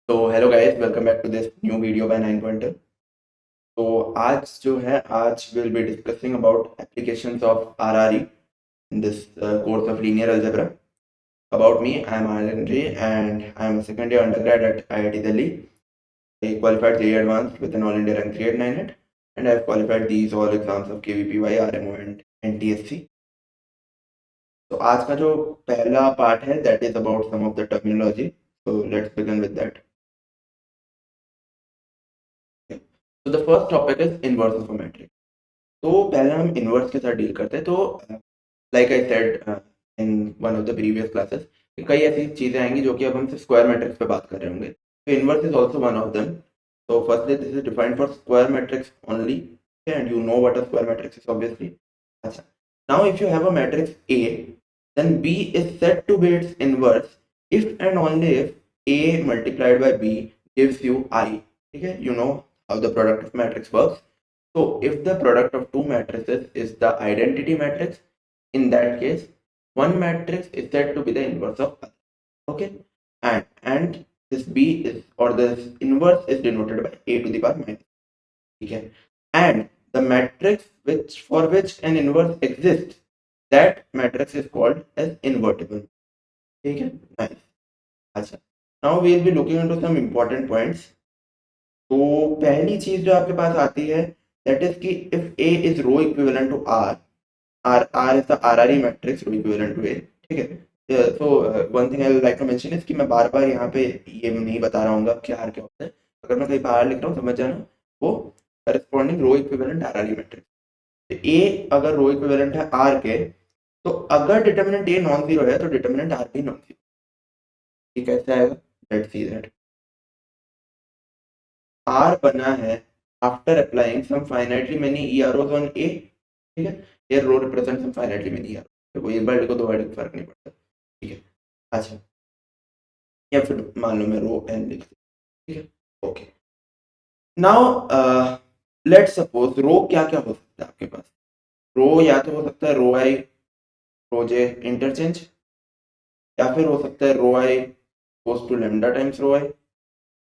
तो hello guys, welcome back to this new video by 9 तो आज जो है, आज will be discussing about applications of RRE in this course of linear algebra. About me, I am Anandri and I am a second year undergrad at IIT Delhi. I qualified JEE Advanced with an All India rank 3898 and I have qualified these all exams of KVPY, RMO and NTSC. तो आज का जो पहला part है that is about some of the terminology. So let's begin with that. So the first topic is inverse of a matrix. तो पहले हम inverse के साथ डील करते हैं. तो like I said in one of the previous classes, कई ऐसी चीज़ें आएंगी जो कि अब हम स्क्वायर मैट्रिक्स पे बात कर रहे होंगे. तो inverse is also one of them. So firstly, this is defined for square matrix only, okay, and you know what a square matrix is obviously. अच्छा. Now if you have a matrix A, then B is said to be its inverse if and only if A multiplied by B gives you I. ठीक है, you know how the product of matrix works. So if the product of two matrices is the identity matrix, in that case, one matrix is said to be the inverse of other. Okay, and this B is, or this inverse is denoted by A to the power minus. Okay, and the matrix for which an inverse exists, that matrix is called as invertible. Okay, nice. अच्छा, now we will be looking into some important points. तो पहली चीज जो आपके पास आती है, that is कि if A is rho equivalent to R, R is the RRE matrix rho equivalent to A. ठीक है. So one thing I would like to mention is कि मैं बार बार यहाँ पे ये नहीं बता रहा हूँ कि R क्या होता है. अगर मैं कहीं बाहर लिख रहा हूँ समझ जाना, वो corresponding row equivalent RRE matrix. A अगर रो इक्विवेलेंट है R के, तो अगर डिटर्मिनेंट A नॉन जीरो है तो डिटर्मिनेंट R भी नॉन जीरो. ये कैसे आएगा? Let's see that. R बना है after applying some finitely many EROs on A. ठीक है, here row represents some finitely many EROs. तो कोई एक बार लिखो, दो बार लिखो, फर्क नहीं पड़ता. ठीक है. अच्छा, या फिर मान लो मैं रो n लिख दूं. ठीक है, ओके. नाउ लेट्स सपोज रो क्या क्या हो सकता है आपके पास. रो या तो हो सकता है रो आई रो जे इंटरचेंज, या फिर हो सकता है row I goes to lambda times row I,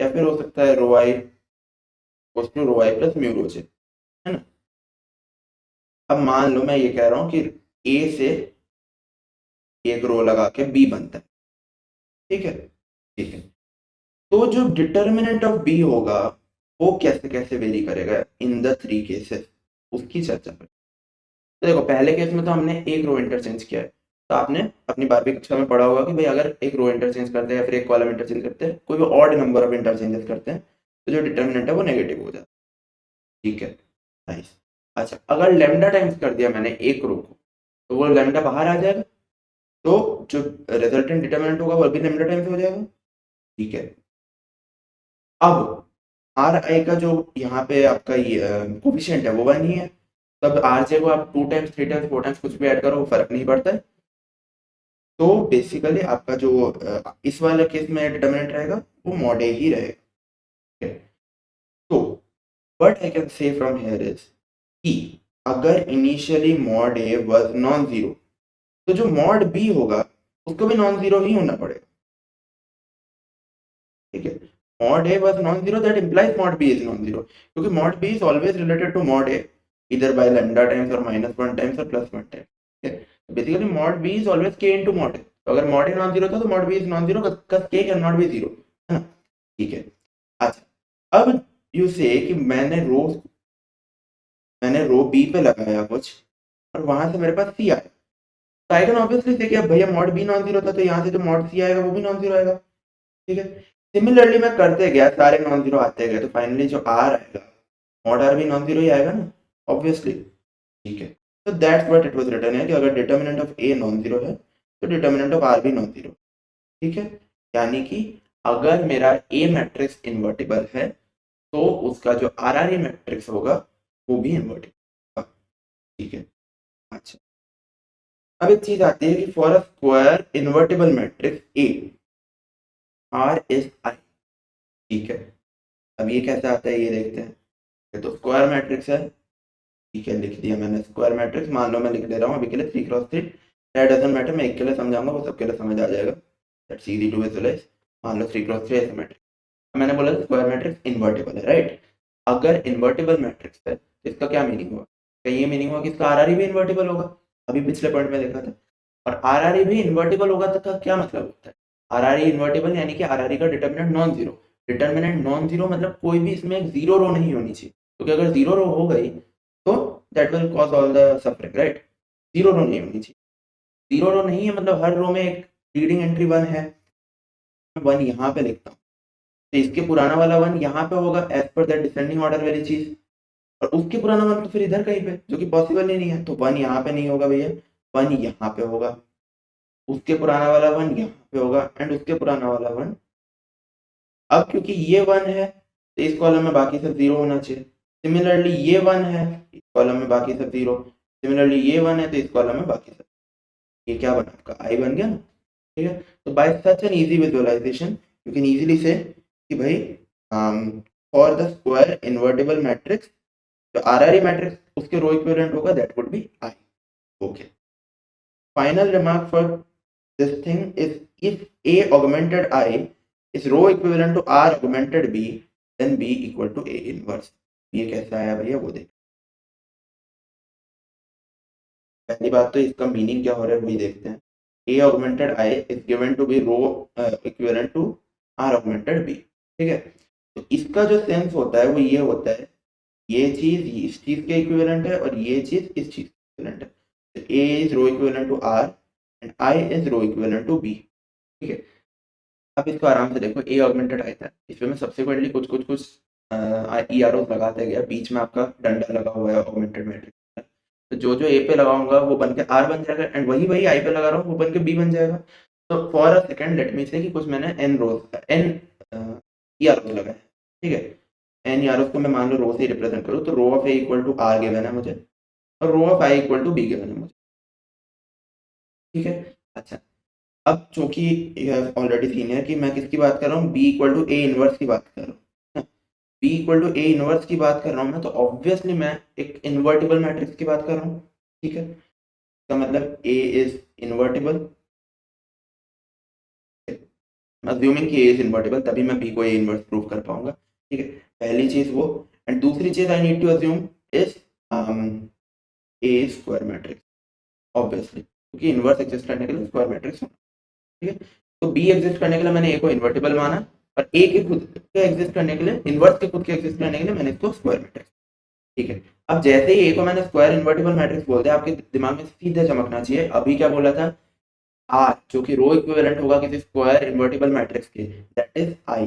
या फिर हो सकता है row I goes to row I plus mu row J. है ना. अब मान लो मैं ये कह रहा हूँ कि ए से एक रो लगा के बी बनता है. ठीक है, ठीक है. तो जो डिटर्मिनेंट ऑफ बी होगा वो कैसे कैसे वेरी करेगा इन द थ्री केसेस, उसकी चर्चा करें. तो देखो, पहले केस में तो हमने एक रो इंटरचेंज किया है. तो आपने अपनी 12वीं कक्षा में पढ़ा होगा कि भाई अगर एक रो इंटरचेंज करते हैं या फिर एक कॉलम इंटरचेंज करते हैं, कोई भी ऑड नंबर ऑफ इंटरचेंजेस करते हैं, तो जो डिटर्मिनेंट है वो नेगेटिव हो जाता है. ठीक है, नाइस. अच्छा, अगर लेमडा टाइम्स कर दिया मैंने एक रो को, तो वो लेमडा बाहर आ जाएगा, तो जो रिजल्टेंट डिटर्मिनेंट होगा वो भी लेमडा टाइम्स हो जाएगा. ठीक है. अब आर आई का जो यहाँ पे आपका ये कोफिशिएंट है वो 1 ही है. तब आर जे को आप 2 टाइम्स 3 टाइम्स 4 टाइम्स कुछ भी ऐड करो, फर्क नहीं पड़ता है. तो बेसिकली आपका जो इस वाले केस में डिटर्मिनेंट रहेगा वो मॉड ए ही रहेगा. ठीक है. तो what I can say from here is कि अगर initially mod A was non zero, तो जो मॉड बी होगा उसको भी नॉन जीरो ही होना पड़ेगा. ठीक है. Mod A was non zero, that implies mod B is non zero, क्योंकि mod B is always related to mod A either by lambda times or -1 times or +1 times. ठीक है. Basically mod B is always k into mod A. तो अगर mod A non zero था तो mod B is non zero, cuz k can not be zero. है ना. ठीक है. अच्छा, अब यू से कि मैंने रो बी पे लगाया कुछ और वहां से मेरे पास सी आया, तो आई कैन ऑब्वियसली से कि अब भैया मॉड बी नॉन जीरो था, तो यहाँ से जो मॉड सी आएगा वो भी नॉन जीरो आएगा. ठीक है. सिमिलरली मैं करते गया, सारे नॉन जीरो आते गए, तो फाइनली जो आर आएगा, मॉड आर भी नॉन जीरो ही आएगा ना, ऑब्वियसली. ठीक है. तो that's what it was written है कि अगर determinant of A non zero है तो डिटर्मिनेंट ऑफ आर भी नॉन जीरो. ठीक है. यानी कि अगर मेरा ए मैट्रिक्स इन्वर्टिबल है तो उसका जो आर आर ए मैट्रिक्स होगा वो भी इन्वर्टिबल. ठीक है. अच्छा, अब एक चीज आती है कि for a square invertible matrix A, R is I. ठीक है. अब ये कैसे आता है ये देखते हैं. ये तो स्क्वायर मैट्रिक्स है. ठीक है, लिख दिया मैंने स्क्वायर मैट्रिक्स. मान लो मैं लिख दे रहा हूँ अभी के लिए 3x3. दैट डजंट मैटर, मैं एक के लिए समझाऊंगा, वो सबके लिए समझ आ जाएगा. That's easy to visualise. मान लो 3x3 ऐसा मैट्रिक्स. मैंने बोला स्क्वायर मैट्रिक्स इन्वर्टिबल है, राइट। अगर इन्वर्टिबल मैट्रिक्स है तो इसका क्या मीनिंग हुआ? क्या ये मीनिंग हुआ कि इसका आरआरई भी इन्वर्टिबल होगा? अभी पिछले पॉइंट में देखा था। और आरआरई भी इन्वर्टिबल होगा तो क्या मतलब होता है? आरआरई इन्वर्टिबल यानी कि आरआरई का determinant non zero. Determinant non zero मतलब कोई भी इसमें एक जीरो रो नहीं होनी चाहिए, क्योंकि अगर जीरो रो हो गई तो that will cause all the suffering, right. Zero row नहीं होनी चाहिए। जीरो रो नहीं है मतलब हर रो में एक लीडिंग एंट्री वन है। वन यहाँ पे लिखता हूँ तो इसके पुराना वाला वन यहाँ पे होगा as per that descending order वाली चीज, और उसके पुराना वन तो फिर इधर कहीं पे, जो कि पॉसिबल ही नहीं है। तो वन यहाँ पे नहीं होगा भैया, वन यहाँ पे होगा, उसके पुराना वाला वन यहाँ पे होगा, एंड उसके पुराना वाला वन। अब क्योंकि ये वन है तो इस कॉलम में बाकी सब जीरो होना चाहिए। सिमिलरली ये वन है, इस कॉलम में बाकी सब जीरो। सिमिलरली ये वन है तो इस कॉलम में बाकी सब। ये क्या बना आपका? आई बन गया ना, ठीक है। तो by such an easy visualisation you can easily say कि भाई for the square invertible matrix, तो आरआरई मैट्रिक्स उसके रो इक्विवेलेंट होगा, that would be I. Okay, final remark for this thing is if A augmented I is rho equivalent to R augmented B, then B equal to A inverse। ये कैसा आया भैया वो देख। पहली बात तो इसका मीनिंग क्या हो रहा है वही देखते हैं। A augmented I is given to be rho equivalent to R augmented B, ठीक है। तो इसका जो सेंस होता है वो ये होता है, ये चीज इस चीज के इक्विवेलेंट है और ये चीज इस चीज के इक्विवेलेंट है। तो A is rho equivalent to R and I is rho equivalent to B, ठीक है। अब इसको आराम से देखो, ए ऑगमेंटेड आई था, इसमें मैं सब्सिक्वेंटली कुछ कुछ कुछ ई आर ओज लगाते गया, बीच में आपका डंडा लगा हुआ है ऑगमेंटेड मैट्रिक्स। तो जो जो ए पे लगाऊंगा वो बन के आर बन जाएगा, एंड वही वही आई पे लगा रहा हूँ वो बन के बी बन जाएगा। तो for a second let me से कि कुछ मैंने एन रोज एन ई आर ओज लगाए, ठीक है। एन ई आर ओज को मैं मान लो रो से रिप्रेजेंट करूँ, तो row of A equal to R given है मुझे, और row of I equal to B given है मुझे, ठीक है। अच्छा, अब चूंकि ऑलरेडी सीन है कि मैं किसकी बात कर रहा हूँ, B equal to A inverse की बात कर रहा हूँ। B equal to A inverse की बात कर रहा हूँ मैं, तो ऑब्वियसली मैं एक इन्वर्टिबल मैट्रिक्स की बात कर रहा हूँ, ठीक है। इसका मतलब ए इज इन्वर्टिबल, अज्यूमिंग कि ए इज इन्वर्टिबल तभी मैं बी को ए इनवर्स प्रूव कर पाऊंगा, ठीक है। पहली चीज वो, एंड दूसरी चीज I need to assume is A square matrix, obviously क्योंकि इनवर्स एग्जिस्ट करने के लिए स्क्वायर मैट्रिक्स, ठीक है। तो बी एग्जिस्ट करने के लिए मैंने ए को इन्वर्टिबल माना, और ए के खुद के एग्जिस्ट करने के लिए, इनवर्स के खुद के एग्जिस्ट करने के लिए मैंने इसको स्क्वायर मैट्रिक्स, ठीक है। अब जैसे ही ए को मैंने स्क्वायर इन्वर्टिबल मैट्रिक्स बोल दिया, आपके दिमाग में सीधे चमकना चाहिए अभी क्या बोला था, आर, जो कि रो इक्विवेलेंट होगा किसी स्क्वायर इन्वर्टिबल मैट्रिक्स के, that is I.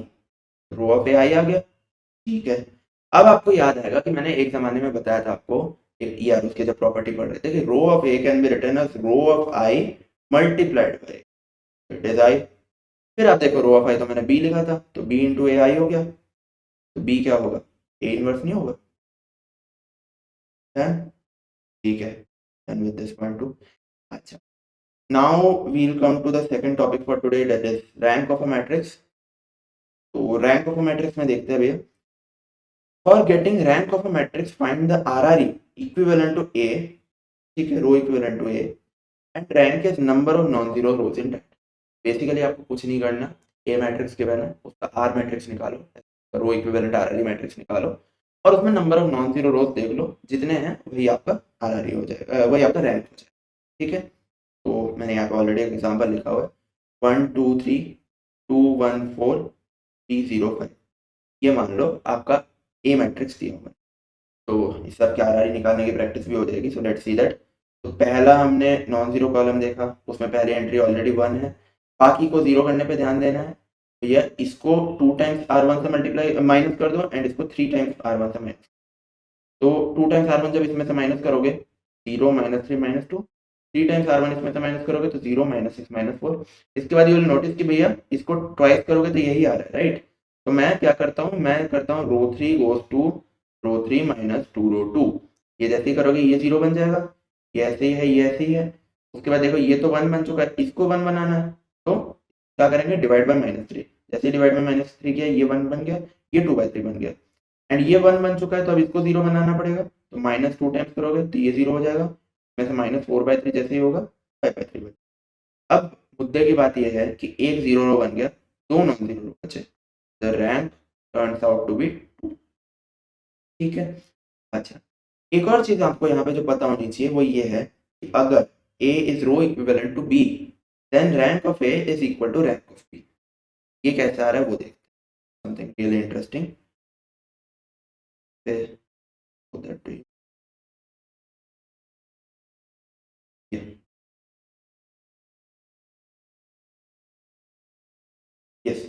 Row of A I आ गया, ठीक है। अब आपको याद आएगा कि मैंने एक जमाने में बताया था आपको, एक ई आर उसके जब प्रॉपर्टी पढ़ रहे थे, कि row of A can be written as row of I multiplied by it is I. फिर आप देखो रो ऑफ आई तो मैंने बी लिखा था, तो बी इंटू ए आई हो गया, तो बी क्या होगा, ए इनवर्स नहीं होगा, है, ठीक है। And with this point two, अच्छा, now we will come to the second topic for today, that is rank of a matrix. तो रैंक ऑफ अ मैट्रिक्स में देखते हैं भैया, for getting rank of a matrix find the R R E equivalent to A, ठीक है, row equivalent to A, and rank is number of non zero rows in that. Basically आपको कुछ नहीं करना, ए मैट्रिक्स के बना उसका आर मैट्रिक्स निकालो, row equivalent R R E matrix निकालो, और उसमें number of non zero rows देख लो, जितने हैं वही आपका आर आर ई हो जाएगा, वही आपका रैंक हो जाएगा, ठीक है। तो मैंने यहाँ पे ऑलरेडी एक एग्जाम्पल लिखा हुआ है, 1 2 3 2 1 4 3 0 5, ये मान लो आपका ए मैट्रिक्स दिया हुआ है। तो इस सब की आर आर ई निकालने की प्रैक्टिस भी हो जाएगी, सो लेट्स सी दैट। तो पहला हमने नॉन जीरो कॉलम देखा, उसमें पहली एंट्री ऑलरेडी 1 है, बाकी को जीरो करने पे ध्यान देना है भैया। इसको 2 टाइम्स R1 से मल्टीप्लाई माइनस कर दो, एंड इसको 3 टाइम्स R1 से माइनस। तो 2 टाइम्स R1 जब इसमें से माइनस करोगे, 0 -3 -2, 3 टाइम्स R1 इसमें से माइनस करोगे तो 0 -6 -4। इसके बाद ये विल नोटिस कि भैया इसको ट्वाइस करोगे तो यही आ रहा है, राइट। तो मैं क्या करता हूँ, मैं करता हूँ रो 3 गोज टू रो 3 माइनस 2 रो 2। ये जैसे ही करोगे ये 0 बन जाएगा, ये ऐसे ही है, ये ऐसे ही है। उसके बाद देखो ये तो 1 बन चुका है, इसको 1 बनाना है, तो क्या करेंगे, डिवाइड बाय -3। जैसे डिवाइड बाय -3 किया, ये 1 बन गया, ये 2/3 बन गया, एंड ये 1 बन चुका है, तो अब इसको 0 बनाना पड़ेगा। तो -2 टाइम्स करोगे तो ये 0 हो जाएगा, में से -4/3 जैसे ही होगा 5/3 बन। अब मुद्दे की बात यह है कि एक 0 रो बन गया, 2 नॉन जीरो रो बचे। The rank turns out to be 2। ठीक है। अच्छा, एक और चीज आपको यहाँ पे जो पता होनी चाहिए वो ये है कि अगर A is row equivalent to B, then rank of A is equal to rank of B। ये कैसे आ रहा है वो देखते हैं, समथिंग रियली इंटरेस्टिंग। यस,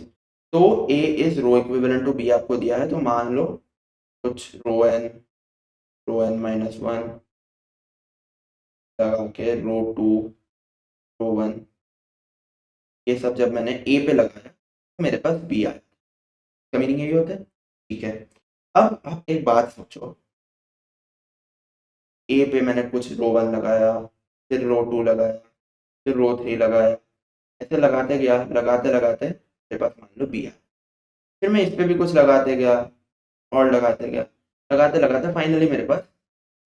तो A is row equivalent to B आपको दिया है, तो मान लो कुछ रो n माइनस वन लगा के रो 1 ये सब जब मैंने A पे लगाया तो मेरे पास B आया। इसका मीनिंग यही होता है। ठीक है, अब आप एक बात सोचो, A पे मैंने कुछ रो 1 लगाया, फिर रो 2 लगाया, फिर रो 3 लगाया, ऐसे लगाते गया, लगाते लगाते मेरे पास मान लो B आया। फिर मैं इस पे भी कुछ लगाते गया और लगाते गया, लगाते लगाते फाइनली मेरे पास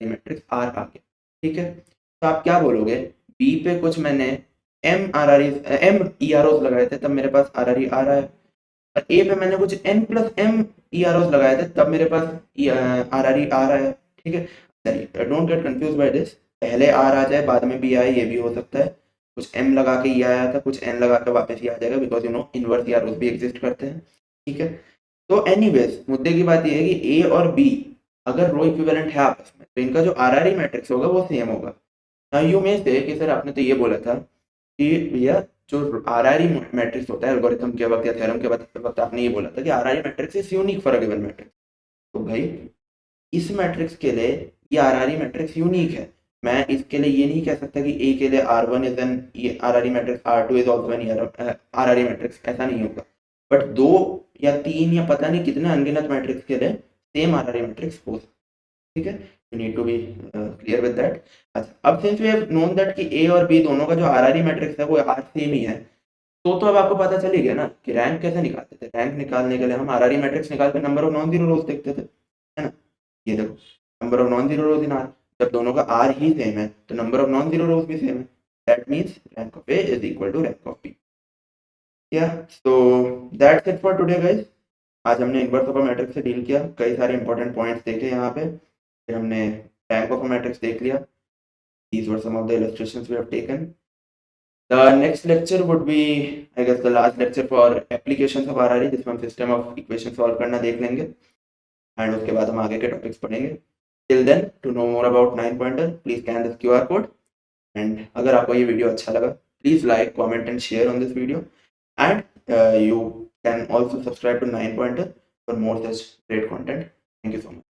मैट्रिक्स R आ गया। ठीक है, तो आप क्या बोलोगे, B पे कुछ मैंने M E R O's लगाए थे, तब मेरे पास RRE आ रहा है, और A पे मैंने कुछ N plus M E R O's लगाए थे, तब मेरे पास RRE आ रहा है। ठीक है, चलिए don't get confuse by this, पहले R आ जाए बाद में B आए ये भी हो सकता है, कुछ M लगा के ये आया था, कुछ N लगा के वापस ये आ जाएगा, because you know inverse E R O's भी एग्जिस्ट करते हैं। ठीक है, तो एनीवेज मुद्दे की बात ये है कि A और B अगर रो इक्विवेलेंट है आपस में, तो इनका जो RRE मैट्रिक्स होगा वो सेम होगा। नाउ यू मे से कि सर आपने तो ये बोला था कि भैया जो RRE मैट्रिक्स होता है एल्गोरिथम के वक्त या थ्योरम के वक्त आपने ये बोला था कि RRE matrix is unique for a given matrix. तो भाई इस मैट्रिक्स के लिए ये RRE मैट्रिक्स यूनिक है। मैं इसके लिए ये नहीं कह सकता कि A के लिए R1 is an RRE matrix, R2 is also an RRE matrix, ऐसा नहीं होगा। बट 2 या 3 या पता नहीं कितने अनगिनत मैट्रिक्स के लिए सेम RRE मैट्रिक्स हो सकता है। ठीक है, you need to be clear with that. अच्छा, अब since we have known that कि A और B दोनों का जो RRE मैट्रिक्स है वो R सेम ही है, तो अब आपको पता चल ही गया ना कि रैंक कैसे निकालते थे। रैंक निकालने के लिए हम RRE मैट्रिक्स निकाल के number of non zero rows देखते थे, है ना। ये देखो, number of non zero rows in R, जब दोनों का R ही सेम है तो number of non zero rows भी सेम है, that means rank of A is equal to rank of B। या so that's it for today guys. आज हमने इनवर्स ऑफ अ मैट्रिक्स से डील किया, कई सारे इंपॉर्टेंट पॉइंट्स देखे यहाँ पे, फिर हमने रैंक ऑफ अ मैट्रिक्स देख लिया। These were some of the illustrations we have taken. The next lecture would be, I guess, the last lecture for applications of RRE, जिसमें हम सिस्टम ऑफ इक्वेशन सॉल्व करना देख लेंगे, and उसके बाद हम आगे के टॉपिक्स पढ़ेंगे। Till then, to know more about 9 pointer, please scan this QR code, and अगर आपको ये वीडियो अच्छा लगा please like, comment and share on this video, and you can also subscribe to 9 pointer for more such great content. Thank you so much.